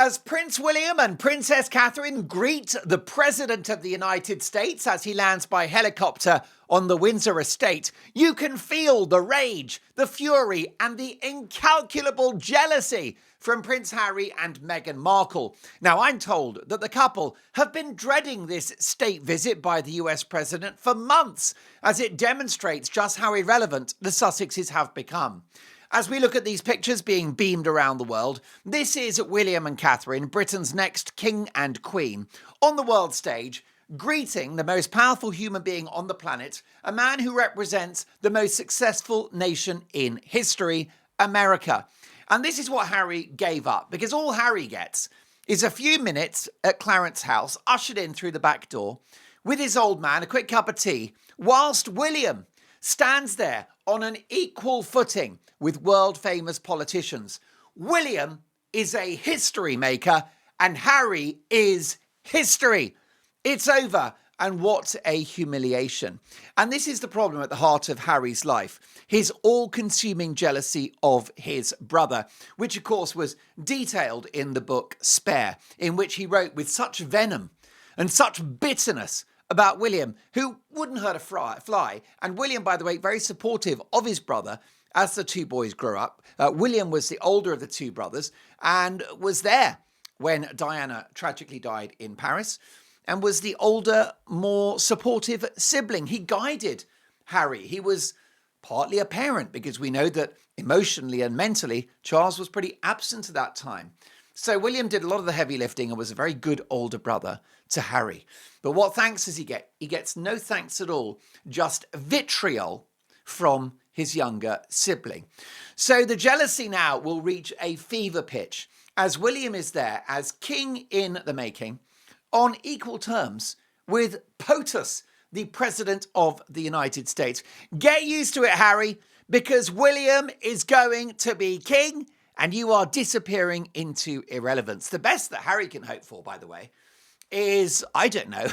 As Prince William and Princess Catherine greet the President of the United States as he lands by helicopter on the Windsor estate, you can feel the rage, the fury, and the incalculable jealousy from Prince Harry and Meghan Markle. Now, I'm told that the couple have been dreading this state visit by the US president for months, as it demonstrates just how irrelevant the Sussexes have become. As we look at these pictures being beamed around the world, this is William and Catherine, Britain's next king and queen, on the world stage, greeting the most powerful human being on the planet, a man who represents the most successful nation in history, America. And this is what Harry gave up, because all Harry gets is a few minutes at Clarence's house, ushered in through the back door, with his old man, a quick cup of tea, whilst William stands there on an equal footing with world-famous politicians. William is a history maker and Harry is history. It's over, and what a humiliation. And this is the problem at the heart of Harry's life, his all-consuming jealousy of his brother, which of course was detailed in the book Spare, in which he wrote with such venom and such bitterness about William, who wouldn't hurt a fly. And William, by the way, very supportive of his brother as the two boys grew up. William was the older of the two brothers and was there when Diana tragically died in Paris, and was the older, more supportive sibling. He guided Harry. He was partly a parent, because we know that emotionally and mentally, Charles was pretty absent at that time. So William did a lot of the heavy lifting and was a very good older brother to Harry. But what thanks does he get? He gets no thanks at all, just vitriol from his younger sibling. So the jealousy now will reach a fever pitch as William is there as king in the making, on equal terms with POTUS, the President of the United States. Get used to it, Harry, because William is going to be king and you are disappearing into irrelevance. The best that Harry can hope for, by the way, is, I don't know,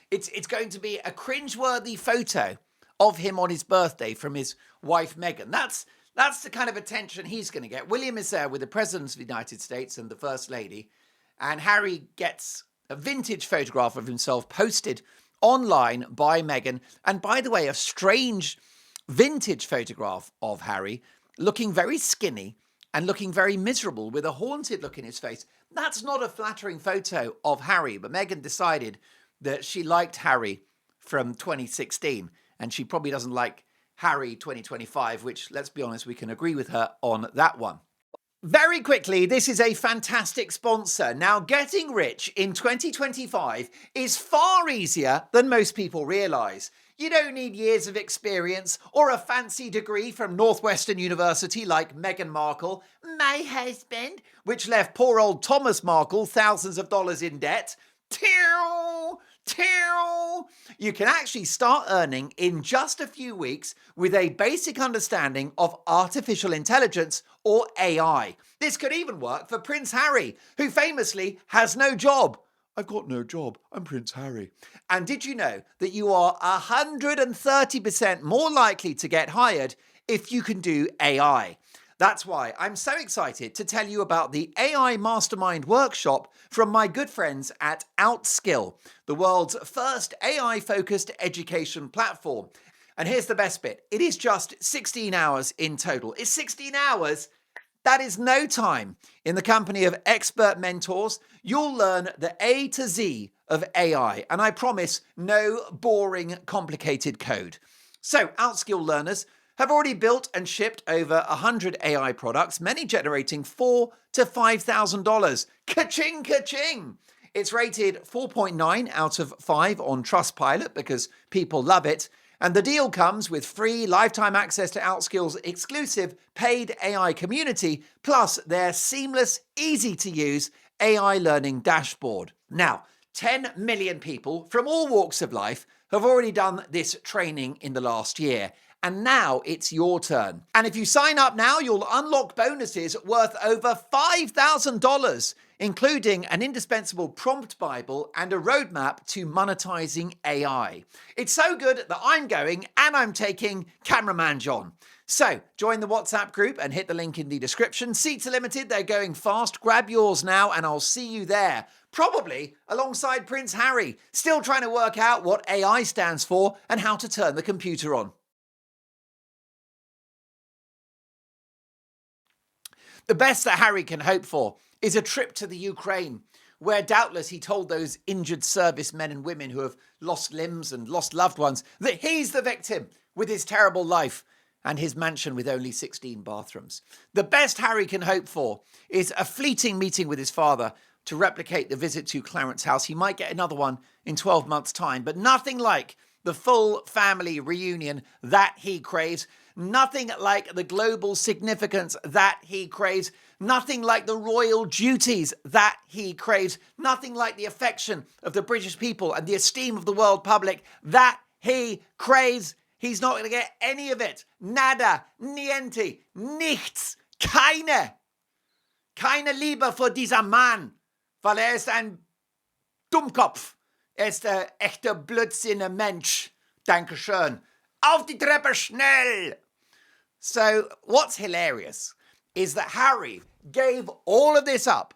it's going to be a cringeworthy photo of him on his birthday from his wife, Meghan. That's the kind of attention he's going to get. William is there with the President of the United States and the First Lady, and Harry gets a vintage photograph of himself posted online by Meghan. And by the way, a strange vintage photograph of Harry looking very skinny and looking very miserable with a haunted look in his face. That's not a flattering photo of Harry, but Meghan decided that she liked Harry from 2016 and she probably doesn't like Harry 2025, which, let's be honest, we can agree with her on that one. Very quickly, this is a fantastic sponsor. Now, getting rich in 2025 is far easier than most people realise. You don't need years of experience or a fancy degree from Northwestern University like Meghan Markle, my husband, which left poor old Thomas Markle thousands of dollars in debt. You can actually start earning in just a few weeks with a basic understanding of artificial intelligence, or AI. This could even work for Prince Harry, who famously has no job. I've got no job. I'm Prince Harry. And did you know that you are 130% more likely to get hired if you can do AI? That's why I'm so excited to tell you about the AI Mastermind workshop from my good friends at Outskill, the world's first AI-focused education platform. And here's the best bit. It is just 16 hours in total. It's 16 hours. That is no time. In the company of expert mentors, you'll learn the A to Z of AI. And I promise no boring, complicated code. So, Outskill learners have already built and shipped over 100 AI products, many generating $4,000 to $5,000. Ka-ching, ka-ching! It's rated 4.9 out of 5 on Trustpilot because people love it. And the deal comes with free lifetime access to Outskill's exclusive paid AI community, plus their seamless, easy-to-use AI learning dashboard. Now, 10 million people from all walks of life have already done this training in the last year. And now it's your turn. And if you sign up now, you'll unlock bonuses worth over $5,000, including an indispensable prompt Bible and a roadmap to monetizing AI. It's so good that I'm going and I'm taking Cameraman John. So join the WhatsApp group and hit the link in the description. Seats are limited, they're going fast. Grab yours now and I'll see you there. Probably alongside Prince Harry, still trying to work out what AI stands for and how to turn the computer on. The best that Harry can hope for is a trip to the Ukraine, where doubtless he told those injured servicemen and women who have lost limbs and lost loved ones that he's the victim with his terrible life and his mansion with only 16 bathrooms. The best Harry can hope for is a fleeting meeting with his father to replicate the visit to Clarence House. He might get another one in 12 months' time, but nothing like the full family reunion that he craves. Nothing like the global significance that he craves. Nothing like the royal duties that he craves. Nothing like the affection of the British people and the esteem of the world public that he craves. He's not going to get any of it. Nada, niente, nichts, keine Liebe für dieser Mann, weil ist ein Dummkopf. Ist echter Blödsinner Mensch. Dankeschön. Auf die Treppe schnell! So what's hilarious is that Harry gave all of this up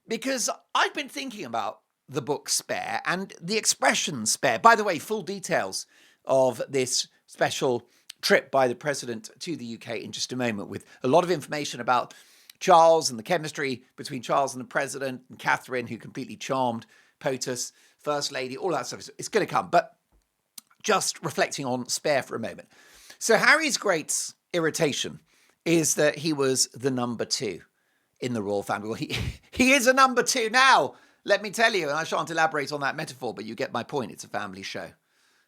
because I've been thinking about the book Spare and the expression spare. By the way, full details of this special trip by the president to the UK in just a moment, with a lot of information about Charles and the chemistry between Charles and the president, and Catherine, who completely charmed POTUS, First Lady, all that stuff. It's going to come. But just reflecting on Spare for a moment. So Harry's great irritation is that he was the number two in the royal family. Well, he is a number two now, let me tell you, and I shan't elaborate on that metaphor, but you get my point. It's a family show,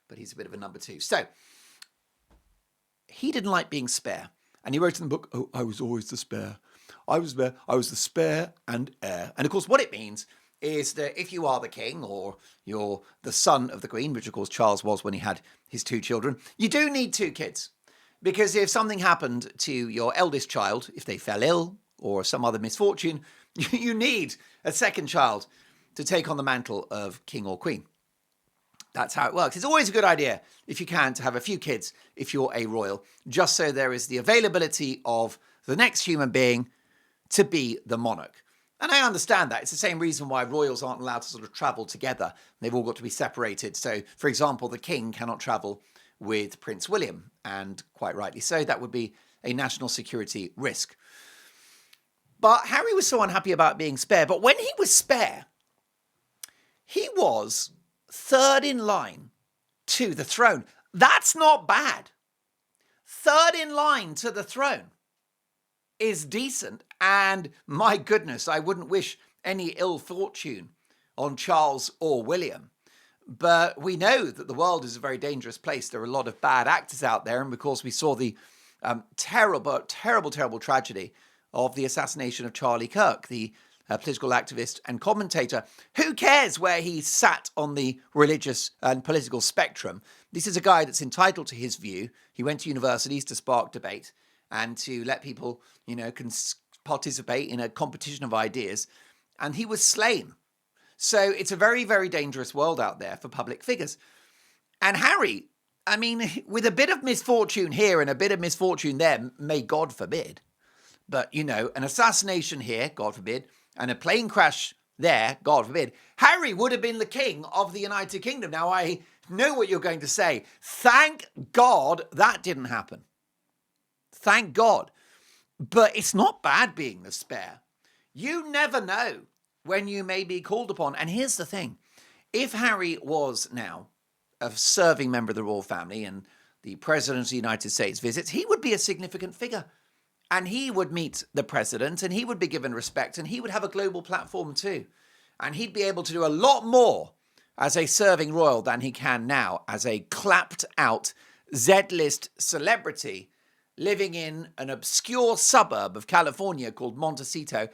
but he's a bit of a number two. So he didn't like being spare, and he wrote in the book, "Oh, I was always the spare. I was the spare and heir." And of course, what it means is that if you are the king or you're the son of the queen, which of course Charles was when he had his two children, you do need two kids. Because if something happened to your eldest child, if they fell ill or some other misfortune, you need a second child to take on the mantle of king or queen. That's how it works. It's always a good idea, if you can, to have a few kids if you're a royal, just so there is the availability of the next human being to be the monarch. And I understand that. It's the same reason why royals aren't allowed to sort of travel together. They've all got to be separated. So, for example, the king cannot travel with Prince William, and quite rightly so. That would be a national security risk. But Harry was so unhappy about being spare. But when he was spare, he was third in line to the throne. That's not bad. Third in line to the throne is decent. And my goodness, I wouldn't wish any ill fortune on Charles or William. But we know that the world is a very dangerous place. There are a lot of bad actors out there. And of course, we saw the terrible tragedy of the assassination of Charlie Kirk, the political activist and commentator. Who cares where he sat on the religious and political spectrum? This is a guy that's entitled to his view. He went to universities to spark debate and to let people, participate in a competition of ideas. And he was slain. So it's a very, very dangerous world out there for public figures. And Harry, I mean, with a bit of misfortune here and a bit of misfortune there, may God forbid, but, an assassination here, God forbid, and a plane crash there, God forbid, Harry would have been the king of the United Kingdom. Now, I know what you're going to say. Thank God that didn't happen. Thank God. But it's not bad being the spare. You never know when you may be called upon. And here's the thing. If Harry was now a serving member of the royal family and the president of the United States visits, he would be a significant figure. And he would meet the president and he would be given respect and he would have a global platform too. And he'd be able to do a lot more as a serving royal than he can now as a clapped out Z-list celebrity living in an obscure suburb of California called Montecito.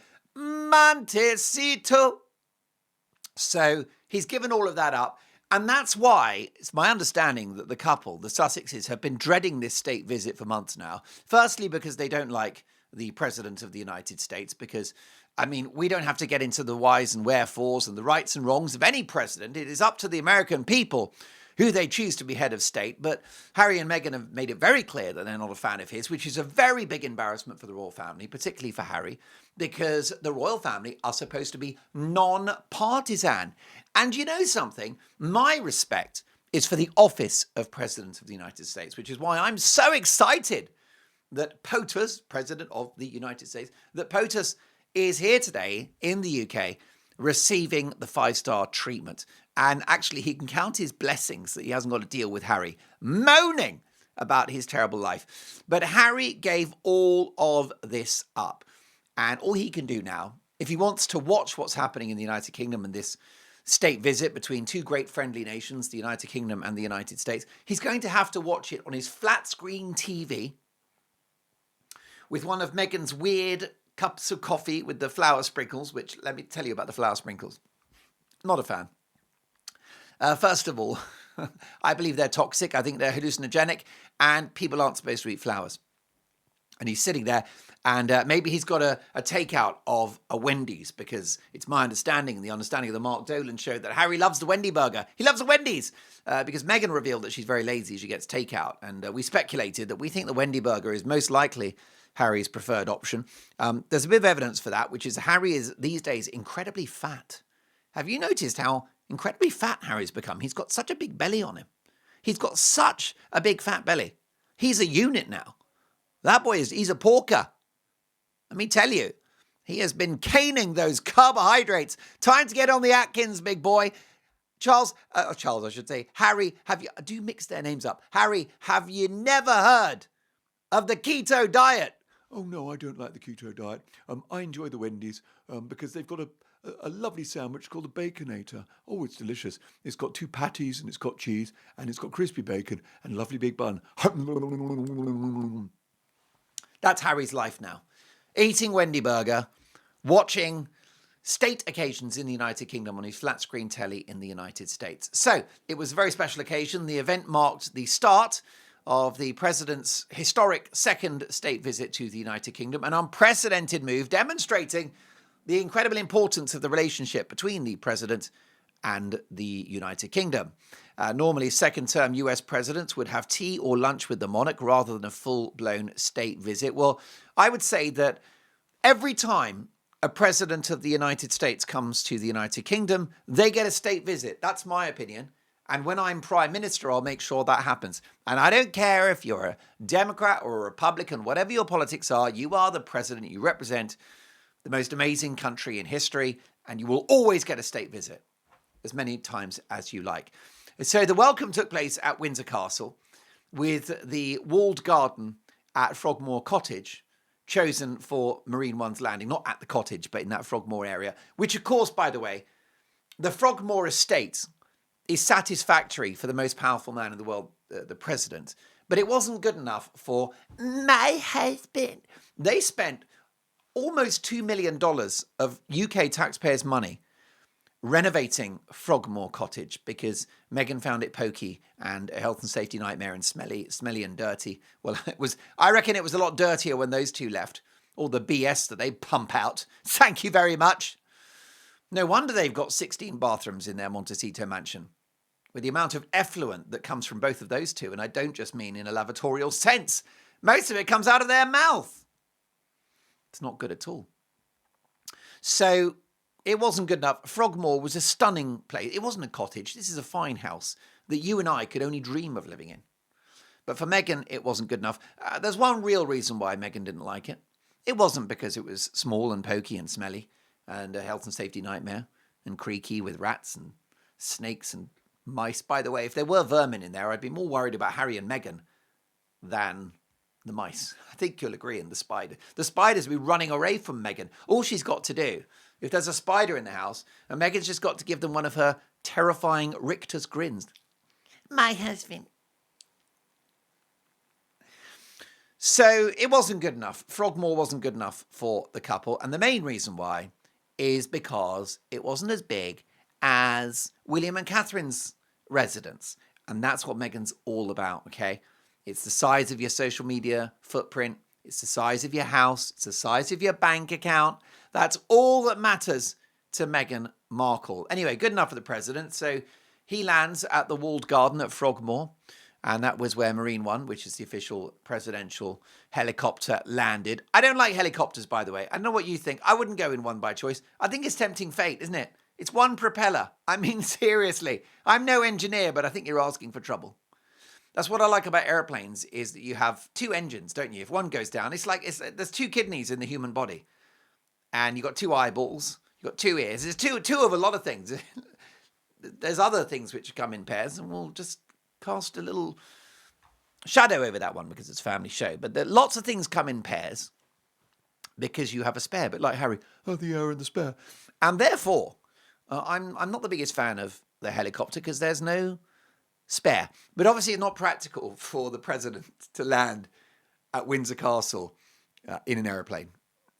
So he's given all of that up. And that's why it's my understanding that the couple, the Sussexes, have been dreading this state visit for months now. Firstly, because they don't like the President of the United States, because I mean, we don't have to get into the whys and wherefores and the rights and wrongs of any president. It is up to the American people who they choose to be head of state. But Harry and Meghan have made it very clear that they're not a fan of his, which is a very big embarrassment for the royal family, particularly for Harry, because the royal family are supposed to be non-partisan. And you know something? My respect is for the office of President of the United States, which is why I'm so excited that POTUS, President of the United States, that POTUS is here today in the UK receiving the 5-star treatment. And actually, he can count his blessings that he hasn't got to deal with Harry moaning about his terrible life. But Harry gave all of this up. And all he can do now, if he wants to watch what's happening in the United Kingdom and this state visit between two great friendly nations, the United Kingdom and the United States, he's going to have to watch it on his flat screen TV with one of Meghan's weird cups of coffee with the flower sprinkles, which, let me tell you about the flower sprinkles. Not a fan. First of all, I believe they're toxic. I think they're hallucinogenic, and people aren't supposed to eat flowers. And he's sitting there, and maybe he's got a takeout of a Wendy's, because it's my understanding, and the understanding of the Mark Dolan show, that Harry loves the Wendy burger. He loves the Wendy's, because Meghan revealed that she's very lazy. She gets takeout, and we speculated that we think the Wendy burger is most likely Harry's preferred option. There's a bit of evidence for that, which is Harry is these days incredibly fat. Have you noticed how incredibly fat Harry's become? He's got such a big belly on him. He's got such a big fat belly. He's a unit now. That boy he's a porker. Let me tell you, he has been caning those carbohydrates. Time to get on the Atkins, big boy. Charles, I should say. Harry, do you mix their names up? Harry, have you never heard of the keto diet? Oh, no, I don't like the keto diet. I enjoy the Wendy's because they've got a lovely sandwich called the Baconator. Oh, it's delicious. It's got 2 patties and it's got cheese and it's got crispy bacon and a lovely big bun. That's Harry's life now. Eating Wendy burger, watching state occasions in the United Kingdom on his flat screen telly in the United States. So it was a very special occasion. The event marked the start of the president's historic second state visit to the United Kingdom, an unprecedented move demonstrating the incredible importance of the relationship between the president and the United Kingdom. Normally, second-term US presidents would have tea or lunch with the monarch rather than a full-blown state visit. Well, I would say that every time a president of the United States comes to the United Kingdom, they get a state visit. That's my opinion. And when I'm prime minister, I'll make sure that happens. And I don't care if you're a Democrat or a Republican, whatever your politics are, you are the president. You represent the most amazing country in history, and you will always get a state visit as many times as you like. So the welcome took place at Windsor Castle with the walled garden at Frogmore Cottage, chosen for Marine One's landing, not at the cottage, but in that Frogmore area, which of course, by the way, the Frogmore estate is satisfactory for the most powerful man in the world, the president. But it wasn't good enough for my husband. They spent almost $2 million of UK taxpayers' money renovating Frogmore Cottage because Meghan found it pokey and a health and safety nightmare and smelly and dirty. Well, I reckon it was a lot dirtier when those two left. All the BS that they pump out. Thank you very much. No wonder they've got 16 bathrooms in their Montecito mansion. With the amount of effluent that comes from both of those two, and I don't just mean in a lavatorial sense. Most of it comes out of their mouth. It's not good at all. So it wasn't good enough. Frogmore was a stunning place. It wasn't a cottage. This is a fine house that you and I could only dream of living in. But for Meghan, it wasn't good enough. There's one real reason why Meghan didn't like it. It wasn't because it was small and pokey and smelly and a health and safety nightmare and creaky with rats and snakes and mice. By the way, if there were vermin in there, I'd be more worried about Harry and Meghan than the mice. I think you'll agree. And the spider. The spiders will be running away from Meghan. All she's got to do, if there's a spider in the house, and Meghan's just got to give them one of her terrifying rictus grins. My husband. So it wasn't good enough. Frogmore wasn't good enough for the couple. And the main reason why is because it wasn't as big as William and Catherine's residence. And that's what Meghan's all about, okay? It's the size of your social media footprint. It's the size of your house. It's the size of your bank account. That's all that matters to Meghan Markle. Anyway, good enough for the president. So he lands at the walled garden at Frogmore. And that was where Marine One, which is the official presidential helicopter, landed. I don't like helicopters, by the way. I don't know what you think. I wouldn't go in one by choice. I think it's tempting fate, isn't it? It's one propeller. I mean, seriously. I'm no engineer, but I think you're asking for trouble. That's what I like about airplanes, is that you have two engines, don't you? If one goes down, there's two kidneys in the human body. And you've got two eyeballs, you've got two ears. There's two of a lot of things. There's other things which come in pairs, and we'll just cast a little shadow over that one because it's a family show. But lots of things come in pairs because you have a spare, but like Harry, the heir and the spare. And therefore, I'm not the biggest fan of the helicopter because there's no spare. But obviously it's not practical for the president to land at Windsor Castle in an aeroplane.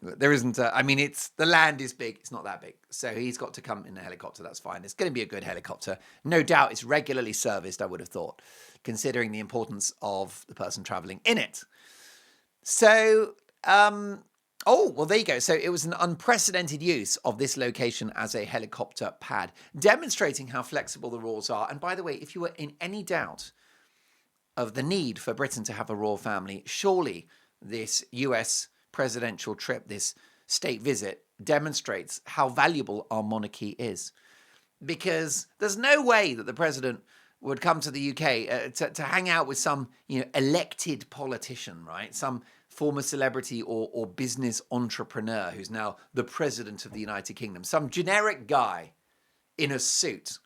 There isn't, the land is big. It's not that big. So he's got to come in a helicopter. That's fine. It's going to be a good helicopter. No doubt it's regularly serviced, I would have thought, considering the importance of the person traveling in it. So, there you go. So it was an unprecedented use of this location as a helicopter pad, demonstrating how flexible the rules are. And by the way, if you were in any doubt of the need for Britain to have a royal family, surely this US presidential trip, this state visit, demonstrates how valuable our monarchy is. Because there's no way that the president would come to the UK to hang out with some elected politician, right? Some former celebrity or business entrepreneur who's now the president of the United Kingdom. Some generic guy in a suit,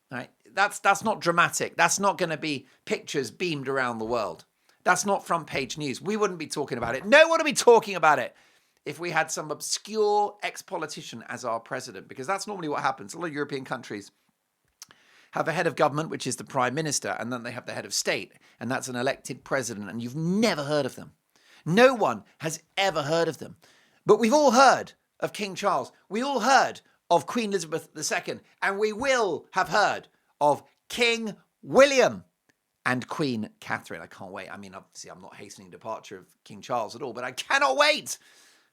right? That's not dramatic. That's not going to be pictures beamed around the world. That's not front page news. We wouldn't be talking about it. No one would be talking about it if we had some obscure ex-politician as our president, because that's normally what happens. A lot of European countries have a head of government, which is the prime minister, and then they have the head of state, and that's an elected president, and you've never heard of them. No one has ever heard of them. But we've all heard of King Charles. We all heard of Queen Elizabeth II, and we will have heard of King William and Queen Catherine. I can't wait. I mean, obviously, I'm not hastening departure of King Charles at all, but I cannot wait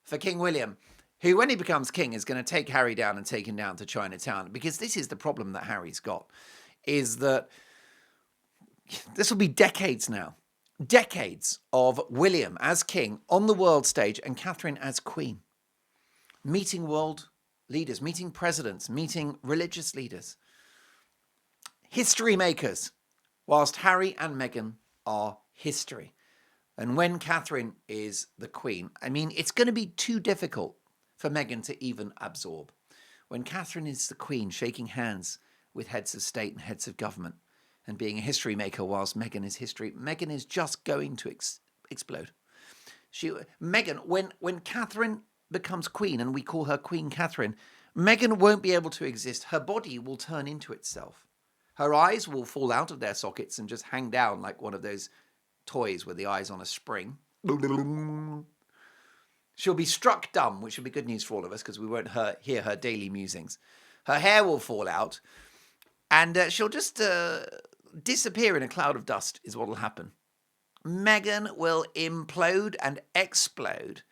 for King William, who, when he becomes king, is going to take Harry down and take him down to Chinatown. Because this is the problem that Harry's got, is that this will be decades now. Decades of William as king on the world stage and Catherine as queen. Meeting world leaders, meeting presidents, meeting religious leaders. History makers. Whilst Harry and Meghan are history. And when Catherine is the queen, it's going to be too difficult for Meghan to even absorb. When Catherine is the queen, shaking hands with heads of state and heads of government and being a history maker whilst Meghan is history, Meghan is just going to explode. Meghan, when Catherine becomes queen, and we call her Queen Catherine, Meghan won't be able to exist. Her body will turn into itself. Her eyes will fall out of their sockets and just hang down like one of those toys with the eyes on a spring. She'll be struck dumb, which will be good news for all of us because we won't hear her daily musings. Her hair will fall out and she'll just disappear in a cloud of dust is what will happen. Meghan will implode and explode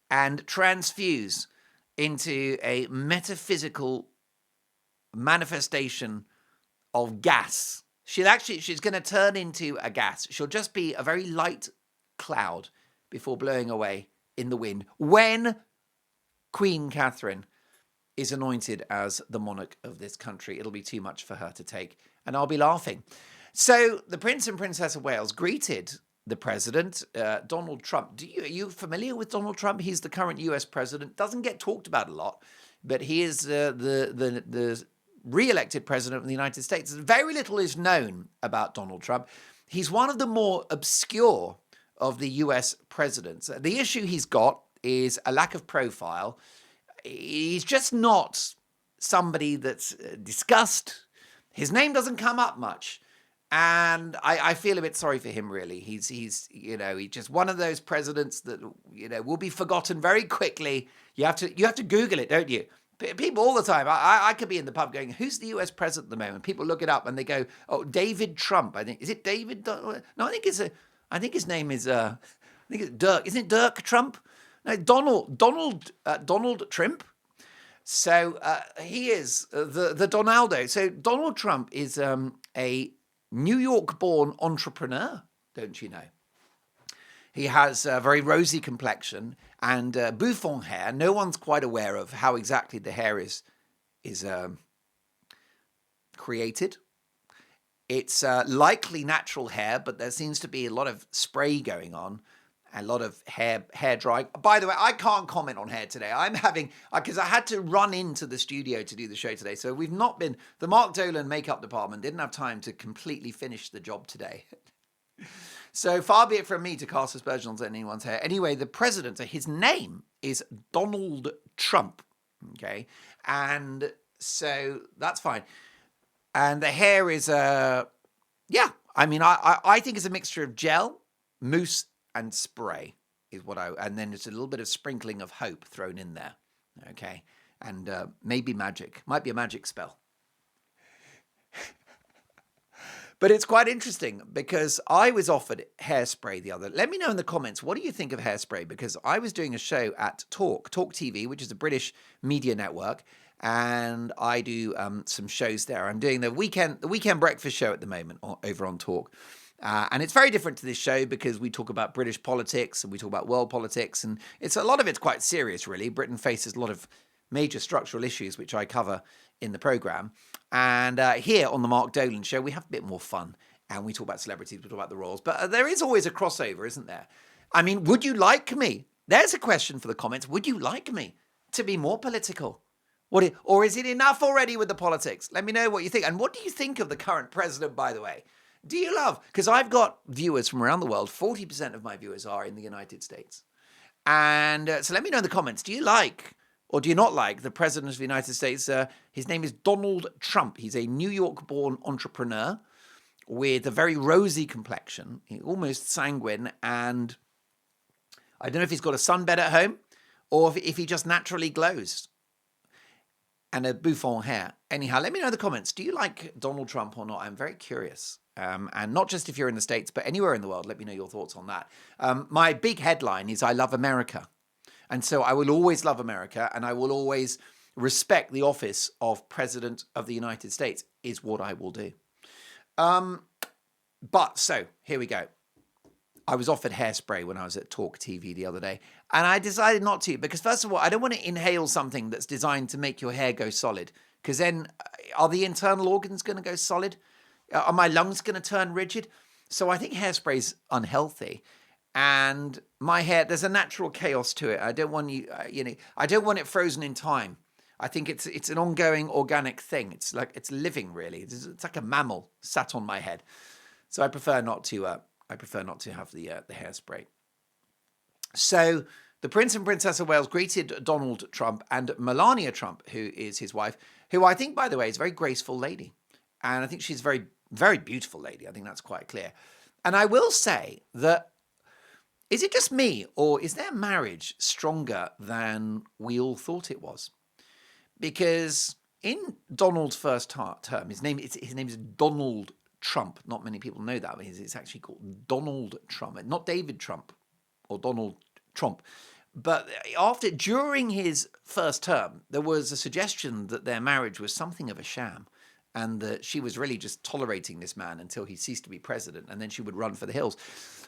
and transfuse into a metaphysical manifestation of gas. She's going to turn into a gas. She'll just be a very light cloud before blowing away in the wind when Queen Catherine is anointed as the monarch of this country. It'll be too much for her to take, and I'll be laughing. So the Prince and Princess of Wales greeted the president, Donald Trump. Are you familiar with Donald Trump? He's the current US president. Doesn't get talked about a lot, but he is the re-elected president of the United States. Very little is known about Donald Trump. He's one of the more obscure of the US presidents. The issue he's got is a lack of profile. He's just not somebody that's discussed. His name doesn't come up much. And I feel a bit sorry for him, really. He's just one of those presidents that, will be forgotten very quickly. You have to Google it, don't you? People all the time. I could be in the pub going, who's the US president at the moment? People look it up and they go, oh, David Trump. I think, is it David? No, I think his name is, I think it's Dirk. Isn't it Dirk Trump? No, Donald Trump. So he is the Donaldo. So Donald Trump is a New York-born entrepreneur, don't you know? He has a very rosy complexion and bouffant hair. No one's quite aware of how exactly the hair is created. It's likely natural hair, but there seems to be a lot of spray going on, a lot of hair drying. By the way, I can't comment on hair today. I'm having, because I had to run into the studio to do the show today. So we've not been, the Mark Dolan makeup department didn't have time to completely finish the job today. So far be it from me to cast aspersions on anyone's hair. Anyway, the president, his name is Donald Trump. Okay. And so that's fine. And the hair is, yeah, I mean, I think it's a mixture of gel, mousse, and spray is and then it's a little bit of sprinkling of hope thrown in there. Okay. And maybe magic. Might be a magic spell. But it's quite interesting because I was offered hairspray the other. Let me know in the comments, what do you think of hairspray? Because I was doing a show at Talk TV, which is a British media network, and I do some shows there. I'm doing the weekend breakfast show at the moment over on Talk. And it's very different to this show because we talk about British politics and we talk about world politics, and a lot of it's quite serious, really. Britain faces a lot of major structural issues, which I cover in the program. And here on the Mark Dolan Show, we have a bit more fun. And we talk about celebrities, we talk about the royals. But there is always a crossover, isn't there? I mean, would you like me? There's a question for the comments. Would you like me to be more political? Or is it enough already with the politics? Let me know what you think. And what do you think of the current president, by the way? Do you love? Because I've got viewers from around the world. 40% of my viewers are in the United States. And so let me know in the comments. Do you like or do you not like the president of the United States? His name is Donald Trump. He's a New York-born entrepreneur with a very rosy complexion, almost sanguine. And I don't know if he's got a sunbed at home or if he just naturally glows. And a bouffant hair. Anyhow, let me know in the comments. Do you like Donald Trump or not? I'm very curious. And not just if you're in the States, but anywhere in the world. Let me know your thoughts on that. My big headline is I love America. And so I will always love America, and I will always respect the office of President of the United States is what I will do. But so here we go. I was offered hairspray when I was at Talk TV the other day, and I decided not to because, first of all, I don't want to inhale something that's designed to make your hair go solid, because then are the internal organs going to go solid? Are my lungs going to turn rigid? So I think hairspray is unhealthy. And my hair, there's a natural chaos to it. I don't want I don't want it frozen in time. I think it's an ongoing organic thing. It's living, really. It's like a mammal sat on my head. So I prefer not to have the hairspray. So the Prince and Princess of Wales greeted Donald Trump and Melania Trump, who is his wife, who I think, by the way, is a very graceful lady. And I think she's a very, very beautiful lady. I think that's quite clear. And I will say that, is it just me, or is their marriage stronger than we all thought it was? Because in Donald's first term, his name is Donald Trump. Not many people know that, but it's actually called Donald Trump, not David Trump or Donald Trump. But during his first term, there was a suggestion that their marriage was something of a sham, and that she was really just tolerating this man until he ceased to be president, and then she would run for the hills.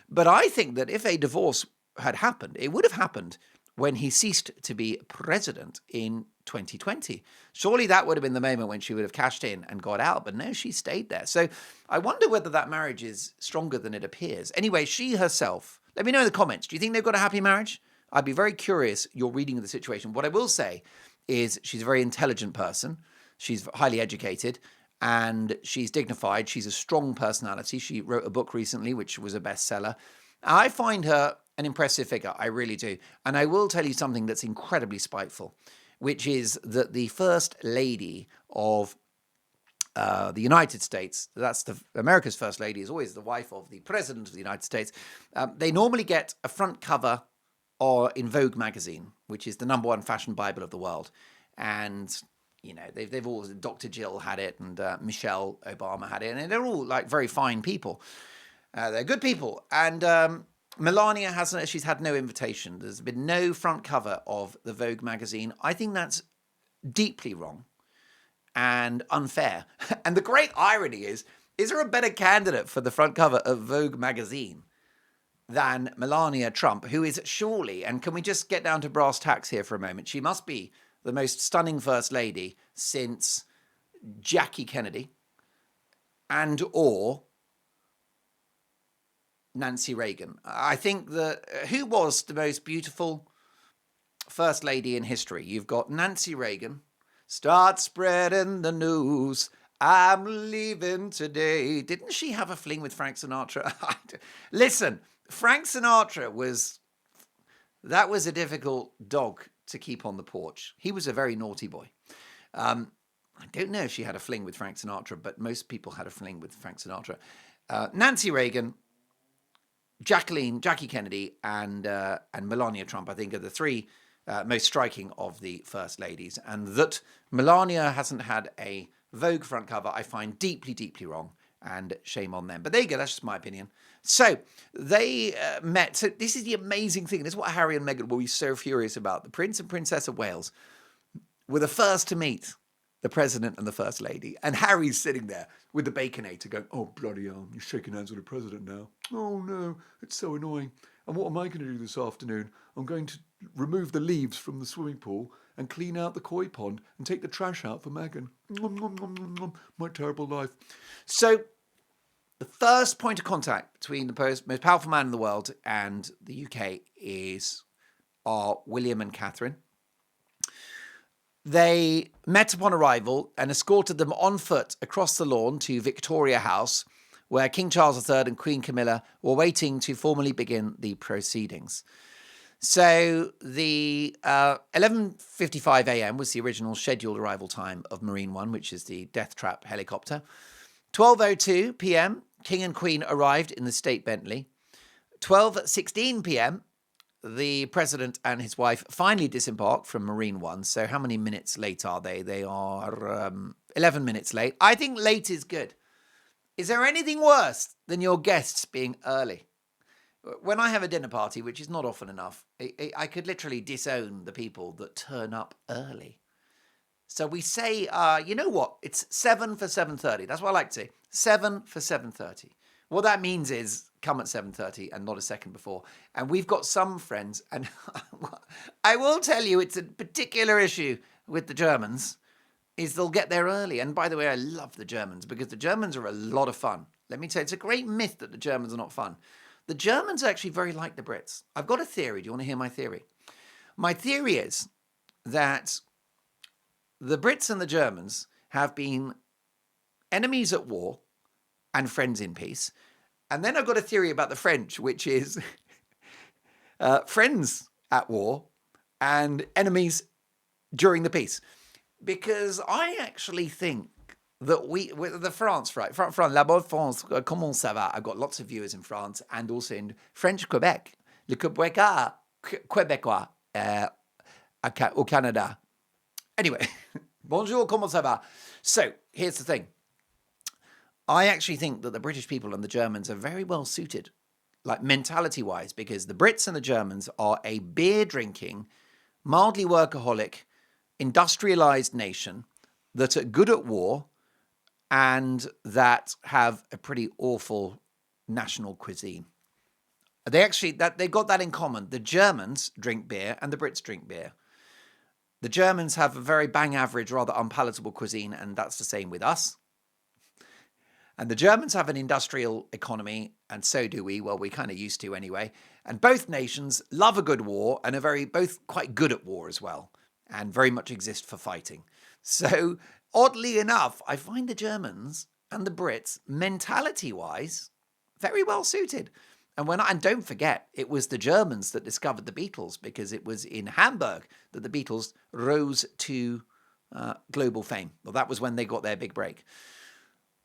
But I think that if a divorce had happened, it would have happened when he ceased to be president in 2020. Surely that would have been the moment when she would have cashed in and got out, but no, she stayed there. So I wonder whether that marriage is stronger than it appears. Anyway, she herself, let me know in the comments, do you think they've got a happy marriage? I'd be very curious your reading of the situation. What I will say is she's a very intelligent person. She's highly educated and she's dignified. She's a strong personality. She wrote a book recently, which was a bestseller. I find her an impressive figure. I really do. And I will tell you something that's incredibly spiteful, which is that the first lady of the United States, that's America's first lady, is always the wife of the president of the United States. They normally get a front cover or in Vogue magazine, which is the #1 fashion Bible of the world. And they've all, Dr. Jill had it, and Michelle Obama had it, and they're all like very fine people. They're good people, and Melania hasn't, she's had no invitation. There's been no front cover of the Vogue magazine. I think that's deeply wrong and unfair. And the great irony is there a better candidate for the front cover of Vogue magazine than Melania Trump, who is surely, and can we just get down to brass tacks here for a moment? She must be the most stunning first lady since Jackie Kennedy and or Nancy Reagan. I think that who was the most beautiful first lady in history? You've got Nancy Reagan. Start spreading the news. I'm leaving today. Didn't she have a fling with Frank Sinatra? Listen, Frank Sinatra was a difficult dog to keep on the porch. He was a very naughty boy. I don't know if she had a fling with Frank Sinatra, but most people had a fling with Frank Sinatra. Nancy Reagan, Jackie Kennedy, and Melania Trump, I think, are the three most striking of the first ladies. And that Melania hasn't had a Vogue front cover, I find deeply, deeply wrong, and shame on them. But there you go, that's just my opinion. So they met. So this is the amazing thing. This is what Harry and Meghan will be so furious about. The Prince and Princess of Wales were the first to meet the President and the First Lady. And Harry's sitting there with the Baconator going, oh, bloody hell, you're shaking hands with the President now. Oh, no, it's so annoying. And what am I going to do this afternoon? I'm going to remove the leaves from the swimming pool and clean out the koi pond and take the trash out for Meghan. My terrible life. So the first point of contact between the most powerful man in the world and the UK are William and Catherine. They met upon arrival and escorted them on foot across the lawn to Victoria House, where King Charles III and Queen Camilla were waiting to formally begin the proceedings. So the 11:55 a.m. was the original scheduled arrival time of Marine One, which is the death trap helicopter. 12:02 p.m., King and Queen arrived in the State Bentley. 12:16 p.m., the President and his wife finally disembarked from Marine One. So how many minutes late are they? They are 11 minutes late. I think late is good. Is there anything worse than your guests being early? When I have a dinner party, which is not often enough, I could literally disown the people that turn up early. So we say, you know what? It's 7 for 7:30. That's what I like to say. 7 for 7:30. What that means is come at 7:30 and not a second before. And we've got some friends, and I will tell you it's a particular issue with the Germans, is they'll get there early. And by the way, I love the Germans because the Germans are a lot of fun. Let me tell you, it's a great myth that the Germans are not fun. The Germans are actually very like the Brits. I've got a theory. Do you want to hear my theory? My theory is that the Brits and the Germans have been enemies at war and friends in peace. And then I've got a theory about the French, which is friends at war and enemies during the peace. Because I actually think that the France, right? France, la bonne France, comment ça va? I've got lots of viewers in France and also in French Quebec. Le Québécois au Canada. Anyway, bonjour, comment ça va? So here's the thing. I actually think that the British people and the Germans are very well suited, like mentality-wise, because the Brits and the Germans are a beer-drinking, mildly workaholic, industrialized nation that are good at war and that have a pretty awful national cuisine. They've got that in common. The Germans drink beer and the Brits drink beer. The Germans have a very bang average, rather unpalatable cuisine, and that's the same with us. And the Germans have an industrial economy, and so do we. Well, we kind of used to anyway. And both nations love a good war and are both quite good at war as well, and very much exist for fighting. So oddly enough, I find the Germans and the Brits, mentality-wise, very well suited. And don't forget, it was the Germans that discovered the Beatles, because it was in Hamburg that the Beatles rose to global fame. Well, that was when they got their big break.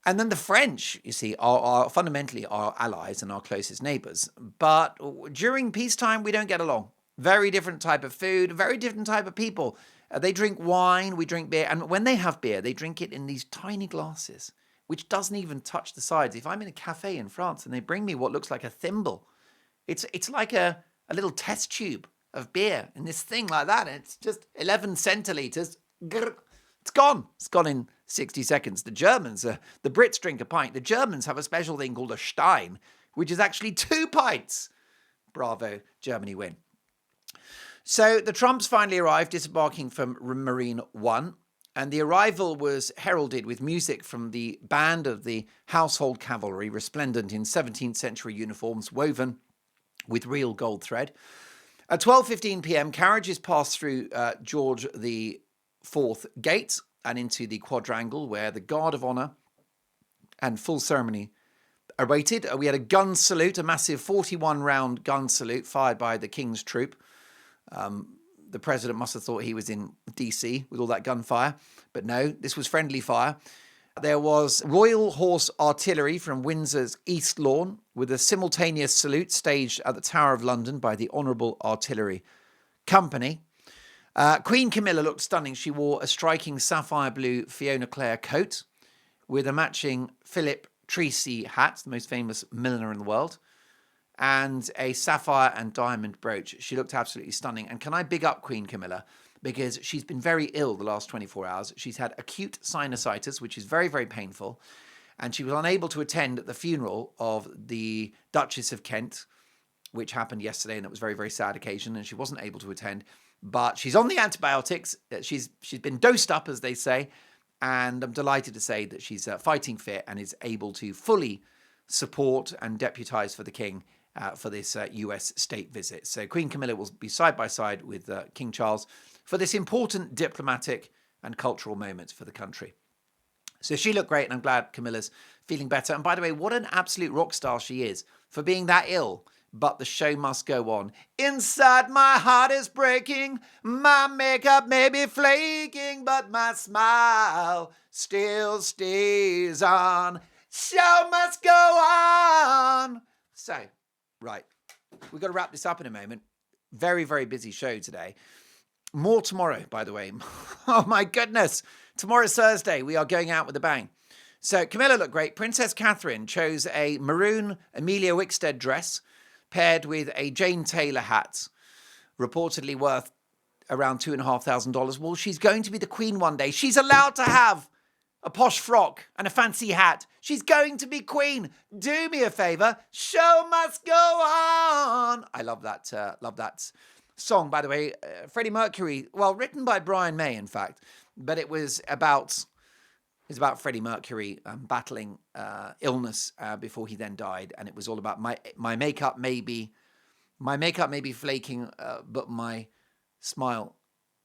And then the French, you see, are fundamentally our allies and our closest neighbours. But during peacetime, we don't get along. Very different type of food, very different type of people. They drink wine, we drink beer. And when they have beer, they drink it in these tiny glasses, which doesn't even touch the sides. If I'm in a cafe in France and they bring me what looks like a thimble It's like a little test tube of beer in this thing like that. And it's just 11 centiliters. Grr. It's gone. It's gone in 60 seconds. The Brits drink a pint. The Germans have a special thing called a Stein, which is actually 2 pints. Bravo, Germany win. So the Trumps finally arrived, disembarking from Marine One. And the arrival was heralded with music from the band of the Household Cavalry, resplendent in 17th century uniforms woven with real gold thread. At 12:15 p.m., carriages passed through George the Fourth Gate and into the quadrangle where the Guard of Honor and full ceremony awaited. We had a gun salute, a massive 41-round gun salute fired by the King's Troop. The president must have thought he was in DC with all that gunfire, but no, this was friendly fire. There was Royal Horse Artillery from Windsor's East Lawn with a simultaneous salute staged at the Tower of London by the Honourable Artillery Company. Queen Camilla looked stunning. She wore a striking sapphire blue Fiona Clare coat with a matching Philip Treacy hat, the most famous milliner in the world, and a sapphire and diamond brooch. She looked absolutely stunning. And can I big up Queen Camilla? Because she's been very ill the last 24 hours. She's had acute sinusitis, which is very, very painful. And she was unable to attend the funeral of the Duchess of Kent, which happened yesterday, and it was a very, very sad occasion, and she wasn't able to attend. But she's on the antibiotics. She's been dosed up, as they say, and I'm delighted to say that she's fighting fit and is able to fully support and deputise for the King for this US state visit. So Queen Camilla will be side by side with King Charles for this important diplomatic and cultural moment for the country. So she looked great, and I'm glad Camilla's feeling better. And by the way, what an absolute rock star she is for being that ill. But the show must go on. Inside my heart is breaking, my makeup may be flaking, but my smile still stays on. Show must go on. So, right, we've got to wrap this up in a moment. Very, very busy show today. More tomorrow, by the way. Oh my goodness. Tomorrow's Thursday. We are going out with a bang. So Camilla looked great. Princess Catherine chose a maroon Amelia Wickstead dress paired with a Jane Taylor hat, reportedly worth around $2,500. Well, she's going to be the Queen one day. She's allowed to have a posh frock and a fancy hat. She's going to be Queen. Do me a favour. Show must go on. I love that song, by the way. Freddie Mercury, well, written by Brian May, in fact, but it's about Freddie Mercury battling illness before he then died, and it was all about my makeup may be flaking, but my smile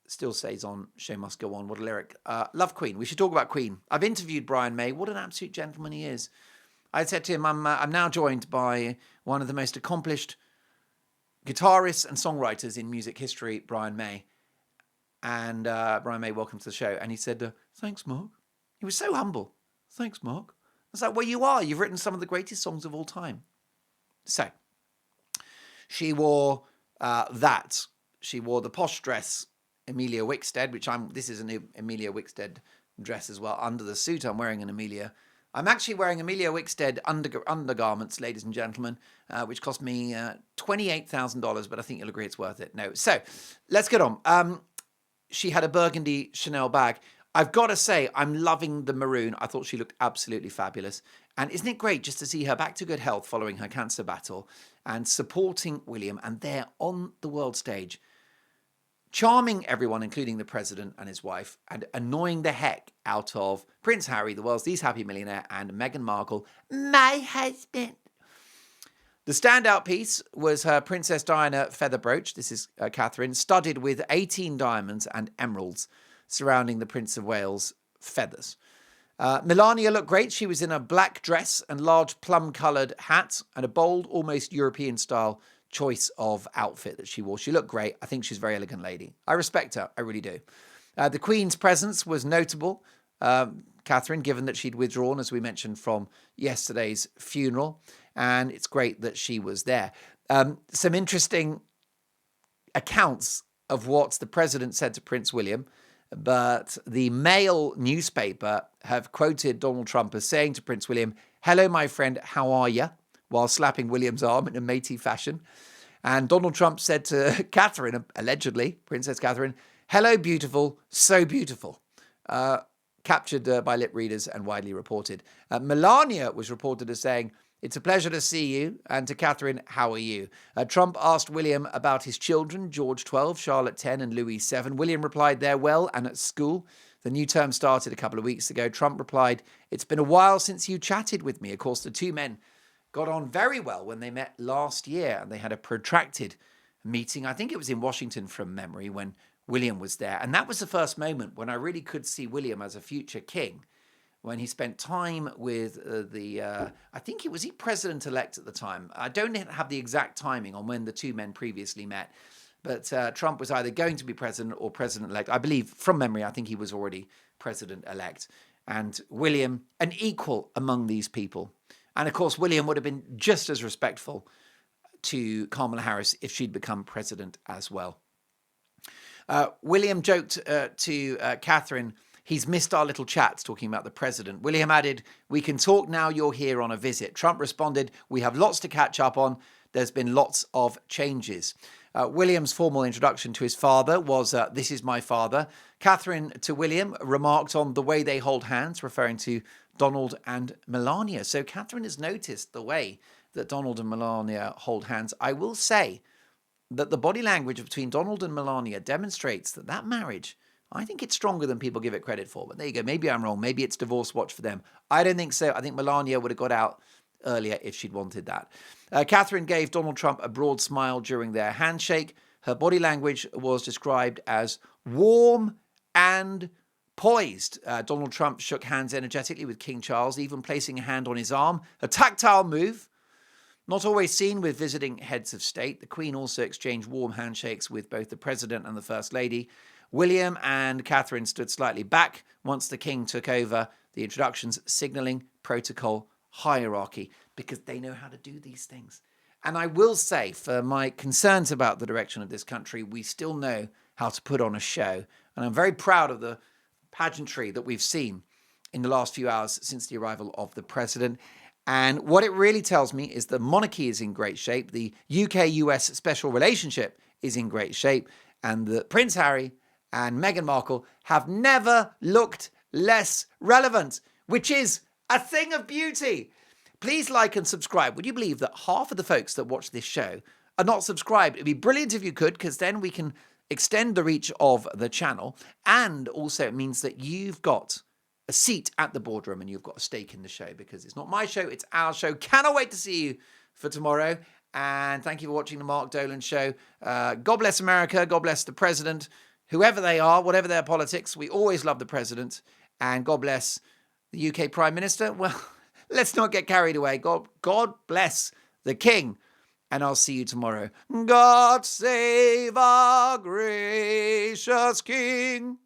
still stays on. Show must go on. What a lyric. Love Queen. We should talk about Queen. I've interviewed Brian May. What an absolute gentleman he is. I said to him, I'm now joined by one of the most accomplished guitarists and songwriters in music history, Brian May. And Brian May, welcome to the show. And he said, thanks, Mark. He was so humble. Thanks, Mark. I was like, well, you are. You've written some of the greatest songs of all time. So, she wore that. She wore the posh dress, Amelia Wickstead, this is an Amelia Wickstead dress as well. Under the suit, I'm actually wearing Amelia Wickstead undergarments, ladies and gentlemen, which cost me $28,000, but I think you'll agree it's worth it. No. So, let's get on. She had a burgundy Chanel bag. I've got to say, I'm loving the maroon. I thought she looked absolutely fabulous. And isn't it great just to see her back to good health following her cancer battle and supporting William, and there on the world stage, charming everyone, including the president and his wife, and annoying the heck out of Prince Harry, the world's least happy millionaire, and Meghan Markle, my husband. The standout piece was her Princess Diana feather brooch. This is Catherine, studded with 18 diamonds and emeralds surrounding the Prince of Wales' feathers. Melania looked great. She was in a black dress and large plum-coloured hat and a bold, almost European-style choice of outfit that she wore. She looked great. I think she's a very elegant lady. I respect her. I really do. The Queen's presence was notable, Catherine, given that she'd withdrawn, as we mentioned, from yesterday's funeral. And it's great that she was there. Some interesting accounts of what the president said to Prince William, but the Mail newspaper have quoted Donald Trump as saying to Prince William, hello, my friend, how are you? while slapping William's arm in a matey fashion. And Donald Trump said to Catherine, allegedly, Princess Catherine, "Hello, beautiful, so beautiful." Captured by lip readers and widely reported. Melania was reported as saying, "It's a pleasure to see you." And to Catherine, "How are you?" Trump asked William about his children, George 12, Charlotte 10, and Louis 7. William replied, "They're well and at school." The new term started a couple of weeks ago. Trump replied, "It's been a while since you chatted with me." Of course, the two men got on very well when they met last year, and they had a protracted meeting. I think it was in Washington from memory when William was there. And that was the first moment when I really could see William as a future king, when he spent time with I think he was president-elect at the time. I don't have the exact timing on when the two men previously met, but Trump was either going to be president or president-elect. I believe, from memory, I think he was already president-elect. And William, an equal among these people. And of course, William would have been just as respectful to Kamala Harris if she'd become president as well. William joked to Catherine, he's missed our little chats talking about the president. William added, "We can talk now you're here on a visit." Trump responded, "We have lots to catch up on. There's been lots of changes." William's formal introduction to his father was, "This is my father." Catherine to William remarked on the way they hold hands, referring to Donald and Melania. So Catherine has noticed the way that Donald and Melania hold hands. I will say that the body language between Donald and Melania demonstrates that marriage, I think it's stronger than people give it credit for. But there you go. Maybe I'm wrong. Maybe it's divorce watch for them. I don't think so. I think Melania would have got out earlier if she'd wanted that. Catherine gave Donald Trump a broad smile during their handshake. Her body language was described as warm and poised. Donald Trump shook hands energetically with King Charles, even placing a hand on his arm, a tactile move. Not always seen with visiting heads of state. The Queen also exchanged warm handshakes with both the President and the First Lady. William and Catherine stood slightly back once the King took over the introductions, signalling protocol hierarchy, because they know how to do these things. And I will say, for my concerns about the direction of this country, we still know how to put on a show. And I'm very proud of the pageantry that we've seen in the last few hours since the arrival of the president. And what it really tells me is the monarchy is in great shape, the UK-US special relationship is in great shape, and that Prince Harry and Meghan Markle have never looked less relevant, which is a thing of beauty. Please like and subscribe. Would you believe that half of the folks that watch this show are not subscribed? It'd be brilliant if you could, because then we can extend the reach of the channel. And also it means that you've got a seat at the boardroom and you've got a stake in the show, because it's not my show, it's our show. Cannot wait to see you for tomorrow. And thank you for watching the Mark Dolan Show. God bless America. God bless the president, whoever they are, whatever their politics. We always love the president. And God bless the UK Prime Minister. Well, let's not get carried away. God bless the King. And I'll see you tomorrow. God save our gracious King.